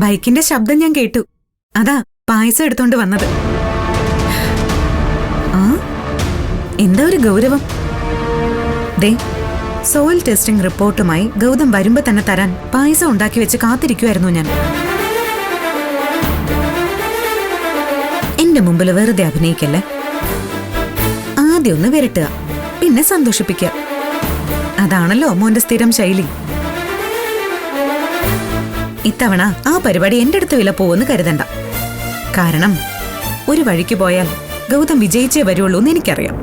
ബൈക്കിന്റെ ശബ്ദം ഞാൻ കേട്ടു. അതാ പായസം എടുത്തോണ്ട് വന്നത്. ആ എന്താ ഒരു ഗൗരവം? ദേ, സോയിൽ ടെസ്റ്റിംഗ് റിപ്പോർട്ടുമായി ഗൗതം വരുമ്പോ തന്നെ തരാൻ പായസം ഉണ്ടാക്കി വെച്ച് കാത്തിരിക്കുമായിരുന്നു ഞാൻ. എന്റെ മുമ്പിൽ വെറുതെ അഭിനയിക്കല്ലേ. ആദ്യം ഒന്ന് വിരട്ടുക, പിന്നെ സന്തോഷിപ്പിക്കുക. അതാണല്ലോ മോന്റെ സ്ഥിരം ശൈലി. ഇത്തവണ ആ പരിപാടി എന്റെ അടുത്ത് വില പോവെന്ന് കരുതണ്ട. കാരണം ഒരു വഴിക്ക് പോയാൽ ഗൗതം വിജയിച്ചേ വരുള്ളൂ എന്ന് എനിക്കറിയാം.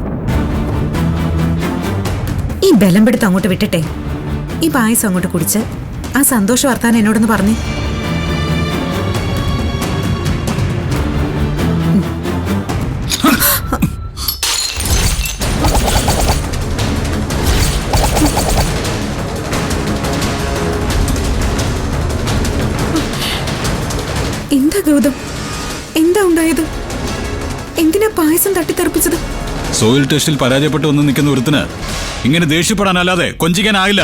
ഈ ബലം പെടുത്ത് അങ്ങോട്ട് വിട്ടിട്ടെ, ഈ പായസം അങ്ങോട്ട് കുടിച്ച് ആ സന്തോഷ വർത്താനം എന്നോടൊന്ന് പറഞ്ഞു. എന്താ ഗൗതം, എന്താ ഉണ്ടായത്? എന്തിനാ പായസം തട്ടിത്തെറിപ്പിച്ചത്? സോയിൽ ടെസ്റ്റിൽ പരാജയപ്പെട്ട് വന്ന് നിൽക്കുന്ന ഒരുത്തിന് ഇങ്ങനെ ദേഷ്യപ്പെടാനല്ലാതെ കൊഞ്ചിക്കാനായില്ല.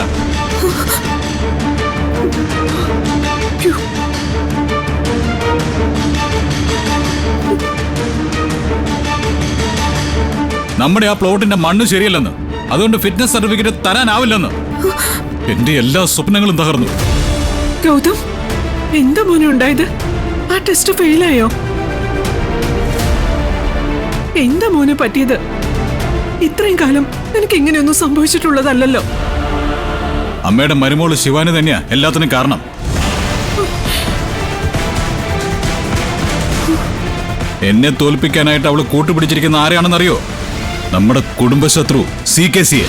നമ്മുടെ ആ പ്ലോട്ടിന്റെ മണ്ണ് ശരിയല്ലെന്ന്, അതുകൊണ്ട് ഫിറ്റ്നസ് സർട്ടിഫിക്കറ്റ് തരാനാവില്ലെന്ന്. എന്റെ എല്ലാ സ്വപ്നങ്ങളും തകർന്നു. ഗൗതം, എന്താ മോനെ ഉണ്ടായത്? ആ ടെസ്റ്റ് ഫെയിലായോ? എന്താ മോനെ പറ്റിയത്? ഇത്രയും കാലം എനിക്ക് ഇങ്ങനെയൊന്നും സംഭവിച്ചിട്ടുള്ളതല്ലോ. അമ്മയുടെ മരുമോള് ശിവാനി തന്നെയാ എല്ലാത്തിനും കാരണം. എന്നെ തോൽപ്പിക്കാനായിട്ട് അവള് കൂട്ടുപിടിച്ചിരിക്കുന്ന ആരെയാണെന്നറിയോ? നമ്മുടെ കുടുംബശത്രു CKCയെ.